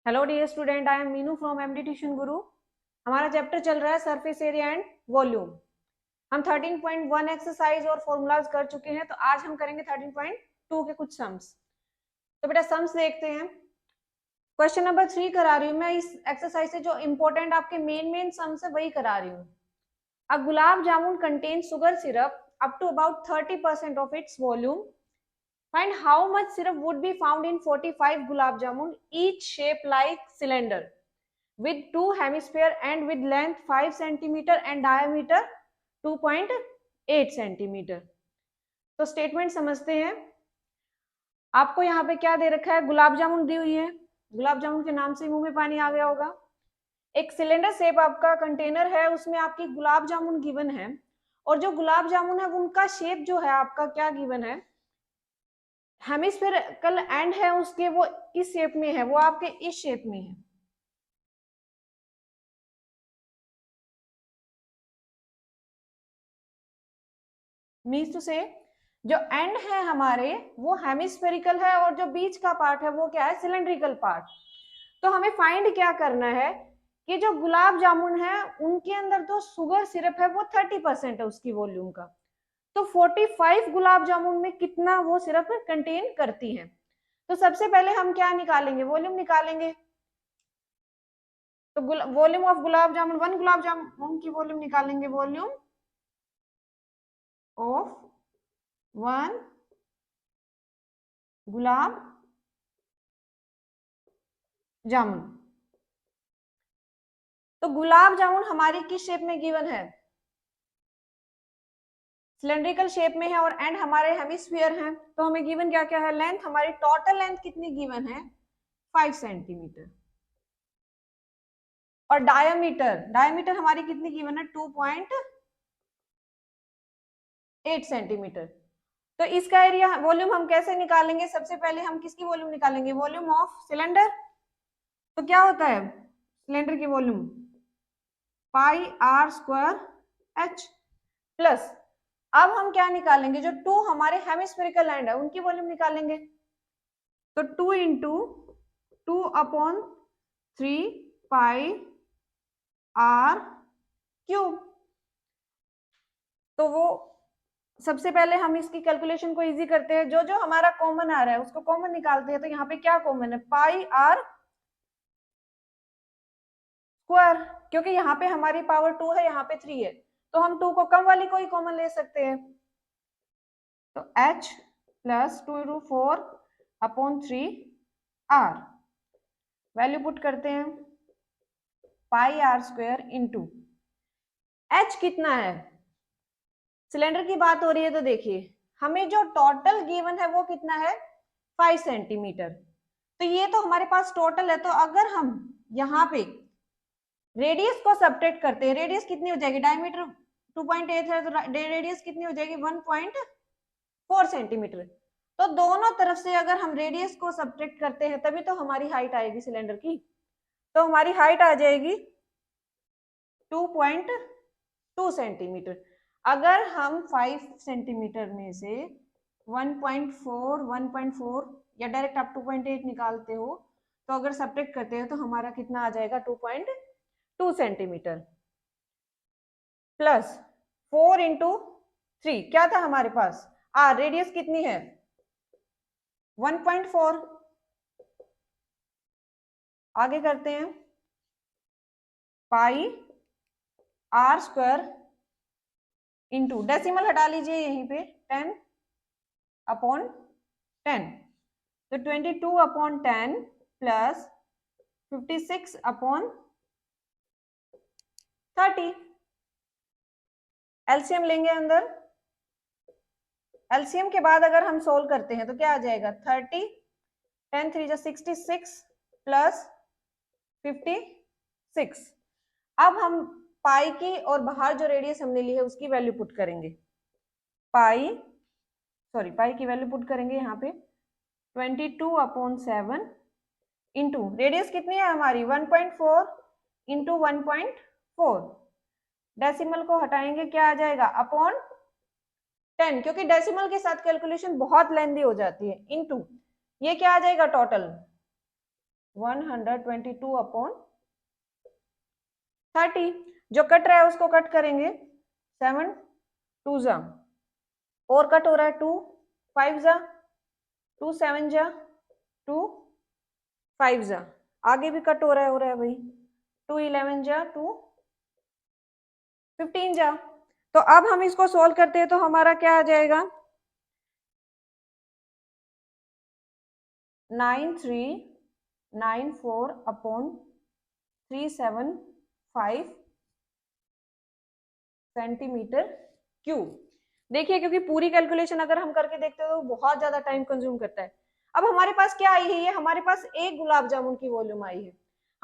Hello dear student, I am Meenu from MD tuition Guru. हमारा chapter चल रहा है सरफेस एरिया एंड वॉल्यूम। हम 13.1 एक्सरसाइज और फॉर्मूलाज कर चुके हैं, तो आज हम करेंगे 13.2 के कुछ सम्स। तो बेटा सम्स देखते हैं। क्वेश्चन नंबर 3 करा रही हूँ मैं। इस एक्सरसाइज से जो इंपॉर्टेंट आपके मेन सम्स है वही करा रही हूँ। A gulab jamun contain sugar syrup up to about 30% of its volume. Find how much syrup would be found in 45 gulab jamun, each shaped like cylinder, with two hemisphere and with length 5 centimeter and diameter 2.8 centimeter. तो statement समझते हैं। आपको यहाँ पे क्या दे रखा है? गुलाब जामुन दी हुई है। गुलाब जामुन के नाम से मुंह में पानी आ गया होगा। एक सिलेंडर शेप आपका कंटेनर है, उसमें आपकी गुलाब जामुन गिवन है, और जो गुलाब जामुन है उनका शेप जो है आपका क्या गिवन है? हेमिस्फेरिकल एंड है उसके, वो किस शेप में है? वो आपके इस शेप में है। मीन्स टू से जो एंड है हमारे वो हेमिस्फेरिकल है, और जो बीच का पार्ट है वो क्या है? Cylindrical part. तो हमें फाइंड क्या करना है कि जो गुलाब जामुन है उनके अंदर जो शुगर सिरप है वो 30% है उसकी वॉल्यूम का। तो 45 गुलाब जामुन में कितना वो सिरप कंटेन करती है? तो सबसे पहले हम क्या निकालेंगे? वॉल्यूम निकालेंगे। तो वॉल्यूम ऑफ गुलाब जामुन, 1 गुलाब जामुन की वॉल्यूम निकालेंगे। Volume of 1 gulab jamun. तो गुलाब जामुन हमारी किस शेप में गिवन है? सिलेंड्रिकल शेप में है, और एंड हमारे हेमिस्फीयर हैं। तो हमें गिवन क्या क्या है? लेंथ, हमारी टोटल लेंथ कितनी गिवन है? 5 सेंटीमीटर। और डायमीटर हमारी कितनी गिवन है? 2.8 सेंटीमीटर। तो इसका एरिया, वॉल्यूम हम कैसे निकालेंगे? सबसे पहले हम किसकी वॉल्यूम निकालेंगे? Volume of cylinder. तो क्या होता है सिलेंडर की volume? Pi r square h plus, अब हम क्या निकालेंगे? जो 2 हमारे हेमिस्फेरिकल एंड है उनकी वॉल्यूम निकालेंगे। तो 2 इंटू 2/3 पाई आर क्यूब। तो वो सबसे पहले हम इसकी कैलकुलेशन को इजी करते हैं। जो जो हमारा कॉमन आ रहा है उसको कॉमन निकालते हैं। तो यहाँ पे क्या कॉमन है? पाई आर स्क्वायर, क्योंकि यहाँ पे हमारी पावर 2 है, यहाँ पे 3 है, तो हम 2 को कम वाली को ही कॉमन ले सकते हैं। तो h plus 2 into 4/3 r, value put करते हैं। पाई आर स्क्वायर इंटू h कितना है? सिलेंडर की बात हो रही है, तो देखिए हमें जो टोटल गिवन है वो कितना है? 5 सेंटीमीटर। तो ये तो हमारे पास टोटल है। तो अगर हम यहाँ पे रेडियस को सब्ट्रैक्ट करते हैं, रेडियस कितनी हो जाएगी? डायमीटर 2.8 है, तो रेडियस कितनी हो जाएगी? 1.4 सेंटीमीटर। तो दोनों तरफ से अगर हम रेडियस को सब्ट्रैक्ट करते हैं तभी तो हमारी हाइट आएगी सिलेंडर की। तो हमारी हाइट आ जाएगी 2.2 सेंटीमीटर। अगर हम 5 सेंटीमीटर में से 1.4 या डायरेक्ट आप 2.8 निकालते हो, तो अगर सब्ट्रैक्ट करते हैं तो हमारा कितना आ जाएगा? 2.2 सेंटीमीटर प्लस 4 इंटू 3 क्या था हमारे पास? रेडियस कितनी है? 1.4। आगे करते हैं। पाई आर स्क्वायर इंटू, डेसिमल हटा लीजिए यहीं पे, 10/10, तो 22/10 प्लस 56/30। एलसीएम लेंगे अंदर। एलसीएम के बाद अगर हम सोल्व करते हैं तो क्या आ जाएगा? 30, 10 3 66 प्लस 56। अब हम पाई की और बाहर जो रेडियस हमने ली है उसकी वैल्यू पुट करेंगे। पाई की वैल्यू पुट करेंगे यहाँ पे 22/7 इंटू रेडियस कितनी है हमारी? 1.4 इंटू 1.4, डेसिमल को हटाएंगे, क्या आ जाएगा? अपॉन 10, क्योंकि डेसिमल के साथ कैलकुलेशन बहुत लेंदी हो जाती है। इंटू ये क्या आ जाएगा? Total 122 upon 30। जो कट रहा है उसको कट करेंगे, 7 2 जा, और कट हो रहा है 2 5 जा, 2 7 जा, 2 5 जा, आगे भी कट हो रहा है भाई, 2 11 जा, 2 15 जा। तो अब हम इसको सोल्व करते हैं तो हमारा क्या आ जाएगा, 9394 अपॉन 375 सेंटीमीटर क्यूब। देखिए क्योंकि पूरी कैलकुलेशन अगर हम करके देखते हो तो बहुत ज्यादा टाइम कंज्यूम करता है। अब हमारे पास क्या आई है, ये हमारे पास एक गुलाब जामुन की वॉल्यूम आई है,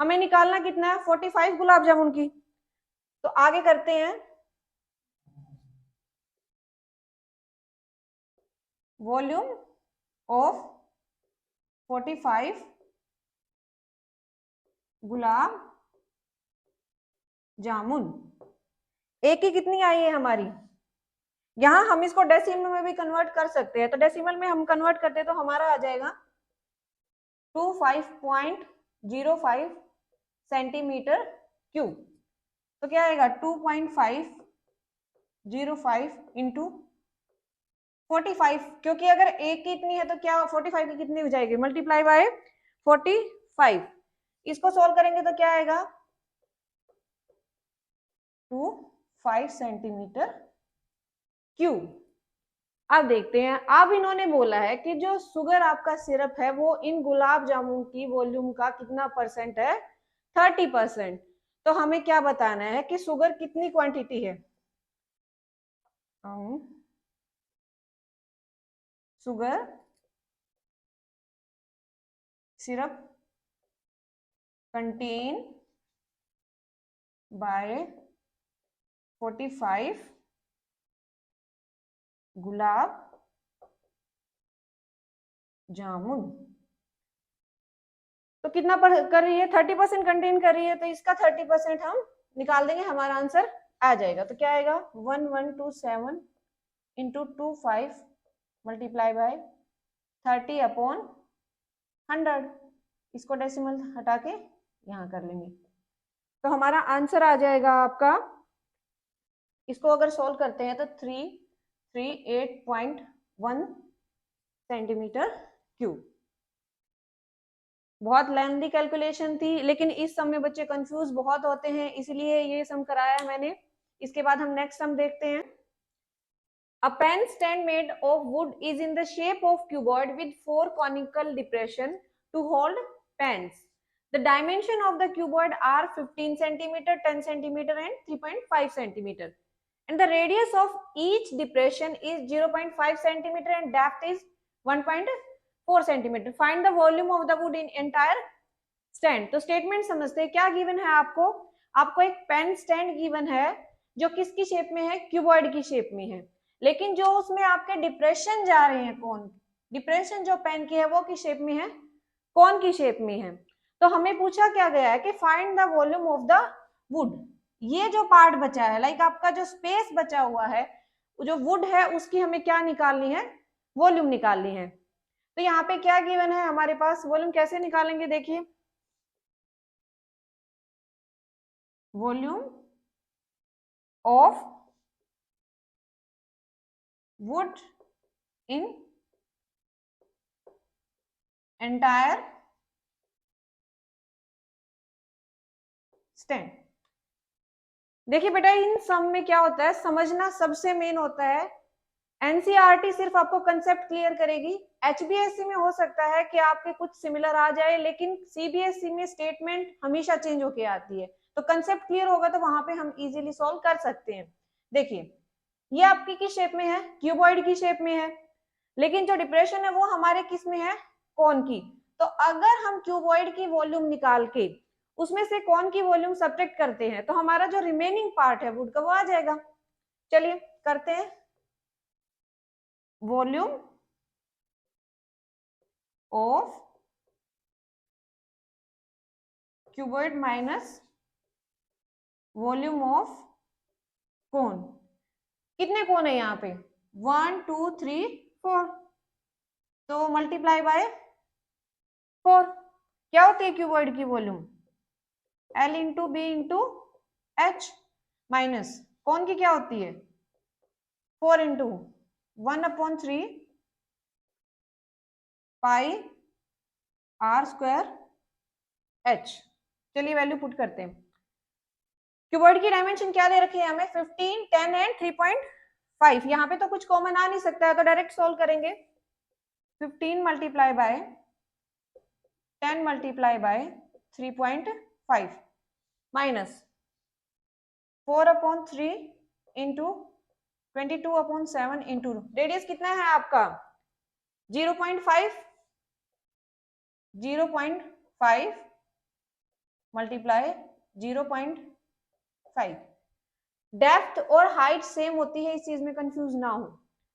हमें निकालना कितना है, 45 गुलाब जामुन की। तो आगे करते हैं, वॉल्यूम ऑफ 45 गुलाब जामुन, एक की कितनी आई है हमारी, यहां हम इसको डेसिमल में भी कन्वर्ट कर सकते हैं, तो डेसिमल में हम कन्वर्ट करते हैं तो हमारा आ जाएगा 25.05 सेंटीमीटर क्यूब। तो क्या आएगा 2.505 इंटू 45, क्योंकि अगर एक की इतनी है तो क्या 45 की कितनी हो जाएगी, मल्टीप्लाई बाय 45। इसको सोल्व करेंगे तो क्या आएगा 25 सेंटीमीटर क्यूब। अब देखते हैं, अब इन्होंने बोला है कि जो शुगर आपका सिरप है वो इन गुलाब जामुन की वॉल्यूम का कितना परसेंट है, 30%। तो हमें क्या बताना है कि शुगर कितनी क्वांटिटी है, sugar syrup contain bye 45 gulab jamun, तो कितना कर रही है, 30% कंटेन कर रही है, तो इसका 30% हम निकाल देंगे, हमारा आंसर आ जाएगा। तो क्या आएगा 1127 इंटू 25 मल्टीप्लाई बाय 30 अपॉन 100। इसको डेसिमल हटा के यहाँ कर लेंगे तो हमारा आंसर आ जाएगा आपका, इसको अगर सोल्व करते हैं तो 338.1 सेंटीमीटर क्यूब। बहुत लेंथी कैलकुलेशन थी, लेकिन इस सम में बच्चे कंफ्यूज बहुत होते हैं, इसलिए ये सम कराया है मैंने। इसके बाद हम नेक्स्ट सम देखते हैं। A pen stand made of wood is in the shape of cuboid with 4 conical depression to hold pens. The dimension of the cuboid are 15 cm, 10 cm and 3.5 cm. And the radius of each depression is 0.5 cm and depth is 1.4 cm. Find the volume of the wood in entire stand. तो statement समझते हैं, क्या given है आपको, आपको एक pen stand given है जो किसकी शेप में है, क्यूबॉइड की शेप में है, लेकिन जो उसमें आपके डिप्रेशन जा रहे हैं, कौन डिप्रेशन जो पेन की है वो किस शेप में है, कौन की शेप में है। तो हमें पूछा क्या गया है कि find the volume of the wood, ये जो पार्ट बचा है, लाइक आपका जो स्पेस बचा हुआ है, जो वुड है उसकी हमें क्या निकालनी है, वॉल्यूम निकालनी है। तो यहाँ पे क्या गिवन है हमारे पास, वॉल्यूम कैसे निकालेंगे, देखिए volume of wood in entire stand। देखिए बेटा इन सम में क्या होता है, समझना सबसे मेन होता है। एनसीईआरटी सिर्फ आपको कंसेप्ट क्लियर करेगी, एचबीएससी में हो सकता है कि आपके कुछ सिमिलर आ जाए, लेकिन सीबीएसई में स्टेटमेंट हमेशा चेंज होके आती है, तो कंसेप्ट क्लियर होगा तो वहां पे हम इजीली सॉल्व कर सकते हैं। देखिए ये आपकी किस शेप में है, क्यूबॉइड की शेप में है, लेकिन जो डिप्रेशन है वो हमारे किस में है, कौन की। तो अगर हम क्यूबॉइड की वॉल्यूम निकाल के उसमें से कौन की वॉल्यूम सब्ट्रैक्ट करते हैं तो हमारा जो रिमेनिंग पार्ट है वुड का वो आ जाएगा। चलिए करते हैं, volume of cuboid minus volume of cone. कितने कोन है यहाँ पे, 1 2 3 4, तो मल्टीप्लाई बाय 4, क्या होती है क्यूबॉइड की volume? L into B into H minus कौन की क्या होती है? 4 into 1/3 pi r square h. चलिए वैल्यू पुट करते हैं। क्यूबॉइड की डायमेंशन क्या दे रखी है हमें? 15, 10 एंड 3.5। यहाँ पे तो कुछ कॉमन आ नहीं सकता है तो डायरेक्ट सोल्व करेंगे। 15 multiply by 10 multiply by 3.5 minus 4/3 into 22/7 into radius कितना है आपका? 0.5 मल्टीप्लाई 0.5। डेप्थ और हाइट सेम होती है, इस चीज में कंफ्यूज ना हो।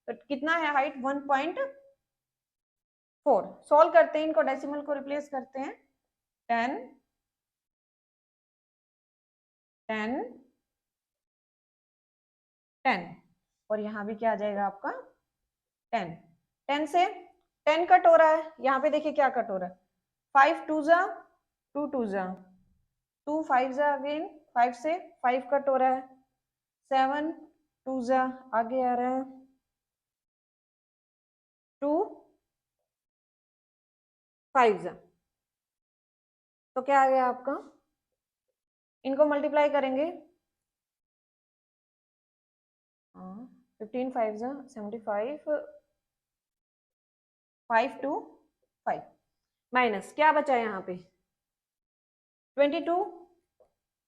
तो कितना है हाइट? 1.4। सॉल्व करते हैं इनको, डेसिमल को रिप्लेस करते हैं। 10 10 10 और यहाँ भी क्या आ जाएगा आपका? 10। 10 से 10 कट हो रहा है, यहाँ पे देखिए क्या कट हो रहा है। 5 2 जा 2 2 जा 2 5 जा अगेन 5 से 5 कट हो रहा है। 7 2 जा आगे आ रहा है 2 5 जा। तो क्या आ गया आपका? इनको मल्टीप्लाई करेंगे 15 5 जा 75 5 2 5 माइनस क्या बचा यहाँ पे? 22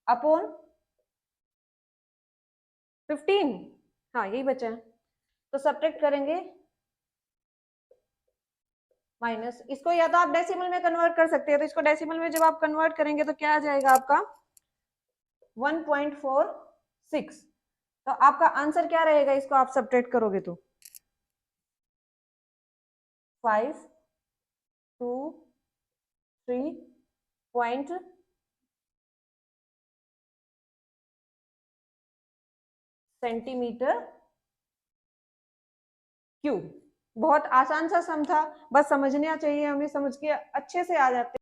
अपॉन 15। हाँ यही बचा है, तो सब्ट्रैक्ट करेंगे माइनस। इसको या तो आप डेसिमल में कन्वर्ट कर सकते हैं, तो इसको डेसिमल में जब आप कन्वर्ट करेंगे तो क्या आ जाएगा आपका? 1.46। तो आपका आंसर क्या रहेगा? इसको आप सब्ट्रैक्ट करोगे तो 5 2 3 सेंटीमीटर क्यूब। बहुत आसान सा सम था, बस समझना चाहिए हमें, समझ के अच्छे से आ जाते